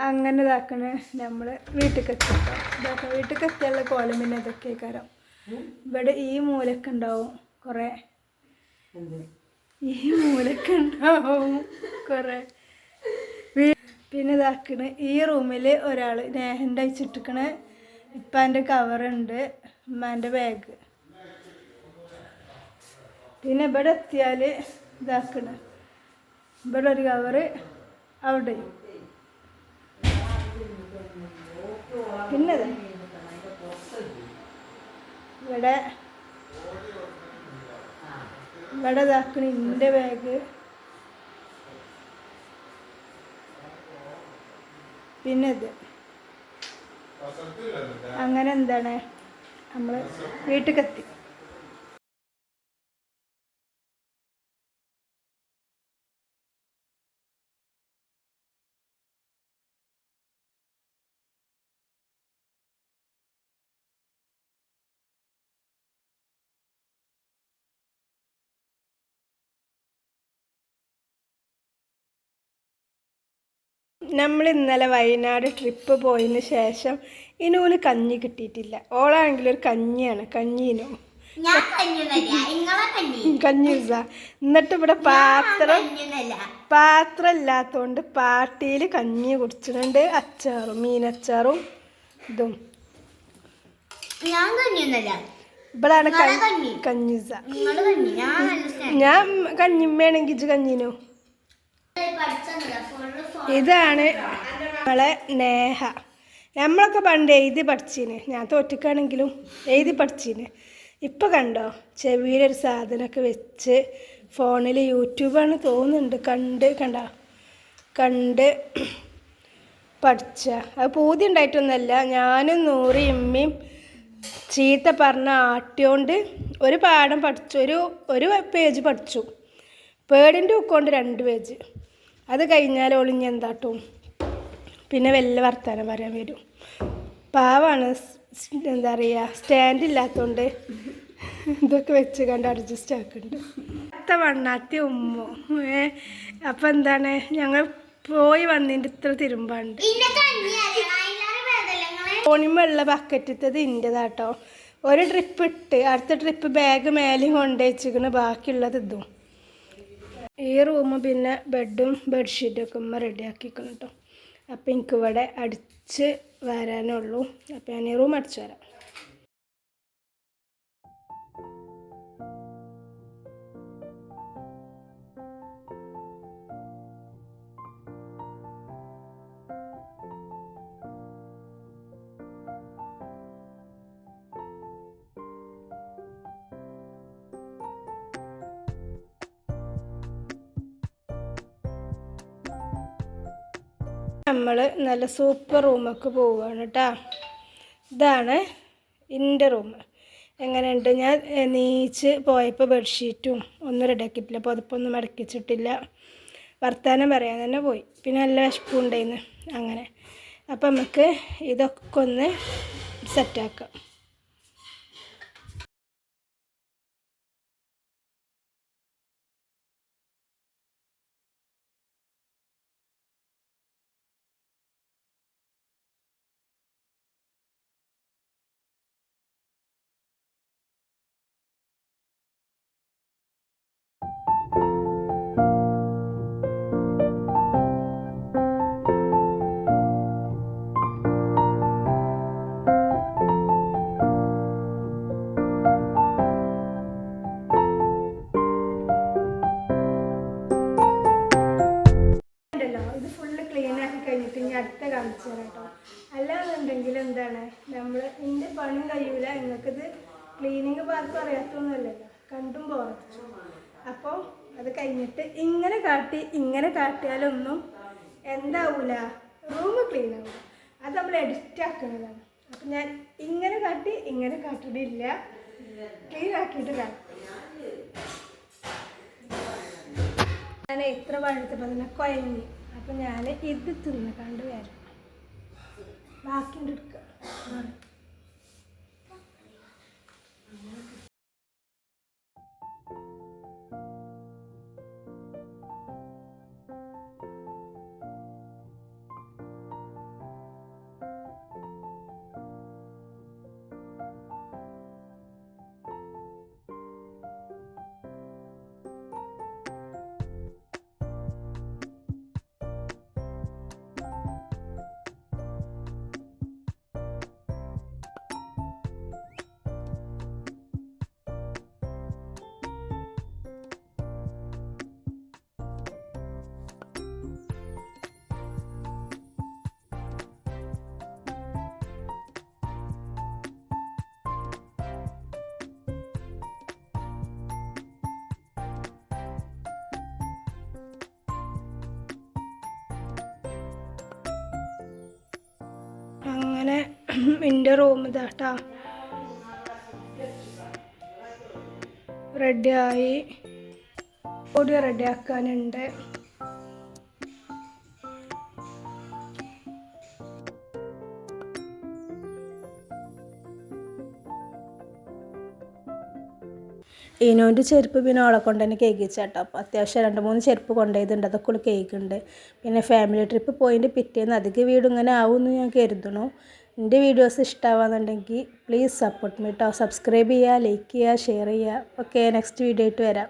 അങ്ങനെ ഇതാക്കണ നമ്മൾ വീട്ടിൽ എത്തിട്ടോ ഇതാക്കാം വീട്ടിൽ എത്തിയുള്ള കോലം പിന്നെ ഇതൊക്കെ കാരണം ഇവിടെ ഈ മൂലൊക്കെ ഉണ്ടാവും കുറേ ഈ മൂലൊക്കെ ഉണ്ടാവും കുറേ പിന്നെ ഇതാക്കണ് ഈ റൂമിൽ ഒരാൾ നേഹൻ്റെ അയച്ചിട്ടിക്കണ ഇപ്പാൻ്റെ കവറുണ്ട് ഉമ്മാൻ്റെ ബാഗ് പിന്നെ ഇവിടെ എത്തിയാൽ ഇതാക്കണ ഇവിടെ ഒരു കവറ് അവിടെ പിന്നെ ഇവിടെ ഇതാക്കണ എൻ്റെ ബാഗ് പിന്നെ ഇത് അങ്ങനെ എന്താണ് നമ്മൾ വീട്ടിൽ എത്തി നമ്മൾ ഇന്നലെ വയനാട് ട്രിപ്പ് പോയതിന് ശേഷം ഇനൂന് കഞ്ഞി കിട്ടിയിട്ടില്ല ഓളാണെങ്കിൽ ഒരു കഞ്ഞിയാണ് കഞ്ഞീനോ കഞ്ഞി എന്നിട്ട് ഇവിടെ പാത്രം ഇല്ലാത്തോണ്ട് പാട്ടിയിൽ കഞ്ഞി കുടിച്ചിട്ടുണ്ട് അച്ചാറും മീനച്ചാറും ഇതും ഇവിടാണ് കഞ്ഞിസ ഞാൻ കഞ്ഞിമ്മയാണെങ്കിൽ ഇത് കഞ്ഞിനോ ഇതാണ് നമ്മളെ നേഹ നമ്മളൊക്കെ പണ്ട് എഴുതി പഠിച്ചിന് ഞാൻ തോറ്റിക്കാണെങ്കിലും എഴുതി പഠിച്ചിന് ഇപ്പം കണ്ടോ ചെവിയിലൊരു സാധനമൊക്കെ വെച്ച് ഫോണിൽ യൂട്യൂബാണ് തോന്നുന്നുണ്ട് കണ്ട് പഠിച്ച അത് പൂതി ഉണ്ടായിട്ടൊന്നുമല്ല ഞാനും നൂറി ഇമ്മയും ചീത്ത പറഞ്ഞ ആട്ടിയോണ്ട് ഒരു പാഠം പഠിച്ചു ഒരു പേജ് പഠിച്ചു പേടിൻ്റെ ഉക്കൊണ്ട് 2 പേജ് അത് കഴിഞ്ഞാൽ ഒളിഞ്ഞ് എന്താട്ടും പിന്നെ വല്ല വർത്താനം പറയാൻ വരും പാവാണ് എന്താ പറയുക സ്റ്റാൻഡ് ഇല്ലാത്തതുകൊണ്ട് ഇതൊക്കെ വെച്ച് കണ്ട് അഡ്ജസ്റ്റ് ആക്കുന്നുണ്ട് വണ്ണാത്തി ഉമ്മോ അപ്പം എന്താണ് ഞങ്ങൾ പോയി വന്നിട്ട് ഇത്ര തിരുമ്പാണ്ട് ഓണിമുള്ള ബക്കറ്റത്തത് ഇൻ്റെതാട്ടോ ഒരു ട്രിപ്പ് ഇട്ട് അടുത്ത ട്രിപ്പ് ബാഗ് മേലെ കൊണ്ടുവച്ചിരിക്കണ് ബാക്കിയുള്ളത് ഇതും ഈ റൂം പിന്നെ ബെഡും ബെഡ്ഷീറ്റൊക്കെ ഉമ്മ റെഡിയാക്കിക്കണം കേട്ടോ അപ്പം എനിക്കിവിടെ അടിച്ച് വരാനുള്ളൂ അപ്പം ഞാൻ ഈ റൂം അടിച്ചു വരാം നമ്മൾ നല്ല സൂപ്പർ റൂമൊക്കെ പോവുകയാണ് കേട്ടോ ഇതാണ് എൻ്റെ റൂം എങ്ങനെയുണ്ട് ഞാൻ നീച്ച് പോയപ്പോൾ ബെഡ്ഷീറ്റും ഒന്നും റെഡിയാക്കിയിട്ടില്ല പുതപ്പൊന്നും മടക്കിച്ചിട്ടില്ല വർത്താനം പറയാൻ തന്നെ പോയി പിന്നെ നല്ല വിശപ്പുണ്ടായിരുന്നു അങ്ങനെ അപ്പം നമുക്ക് ഇതൊക്കെ ഒന്ന് സെറ്റാക്കാം അടുത്ത കാണിച്ചു തരാം കേട്ടോ അല്ലാന്നുണ്ടെങ്കിൽ എന്താണ് നമ്മൾ എൻ്റെ പണിയും കഴിയൂല നിങ്ങൾക്കിത് ക്ലീനിങ് പാർക്ക് അറിയാത്തൊന്നുമല്ലല്ലോ കണ്ടും പോറച്ചു അപ്പോൾ അത് കഴിഞ്ഞിട്ട് ഇങ്ങനെ കാട്ടിയാലൊന്നും എന്താവൂല റൂം ക്ലീൻ ആവില്ല അത് നമ്മൾ എഡിറ്റ് ആക്കുന്നതാണ് അപ്പം ഞാൻ ഇങ്ങനെ കാട്ടിയിട്ടില്ല ക്ലീൻ ആക്കിയിട്ട് കാട്ടും ഞാൻ എത്ര പഴുത്തപ്പോൾ തന്നെ കുഴങ്ങി അപ്പം ഞാൻ ഇത് തിന്ന് കണ്ട് വരാം ബാക്കിൻ്റെ എടുക്കുക അങ്ങനെ എൻ്റെ റൂം ഇതാട്ടാ റെഡിയായി. പൊടി റെഡിയാക്കാനുണ്ട്. ഈനോൻ്റെ ചെരുപ്പ് പിന്നെ ഓളെ കൊണ്ട് തന്നെ കേൾക്കിച്ചാട്ടോ. അപ്പോൾ അത്യാവശ്യം 2-3 ചെരുപ്പ് കൊണ്ടുപോയതുണ്ട്, അതൊക്കെ ഉള്ള കേൾക്കുന്നുണ്ട്. പിന്നെ ഫാമിലി ട്രിപ്പ് പോയതിൻ്റെ പിറ്റേന്ന് അധികം വീട് ഇങ്ങനെ ആവുമെന്ന് ഞാൻ കരുതണു. എൻ്റെ വീഡിയോസ് ഇഷ്ടമാവുന്നുണ്ടെങ്കിൽ പ്ലീസ് സപ്പോർട്ട് മീ കേട്ടോ. സബ്സ്ക്രൈബ് ചെയ്യുക, ലൈക്ക് ചെയ്യുക, ഷെയർ ചെയ്യുക. ഓക്കെ, നെക്സ്റ്റ് വീഡിയോ ആയിട്ട് വരാം.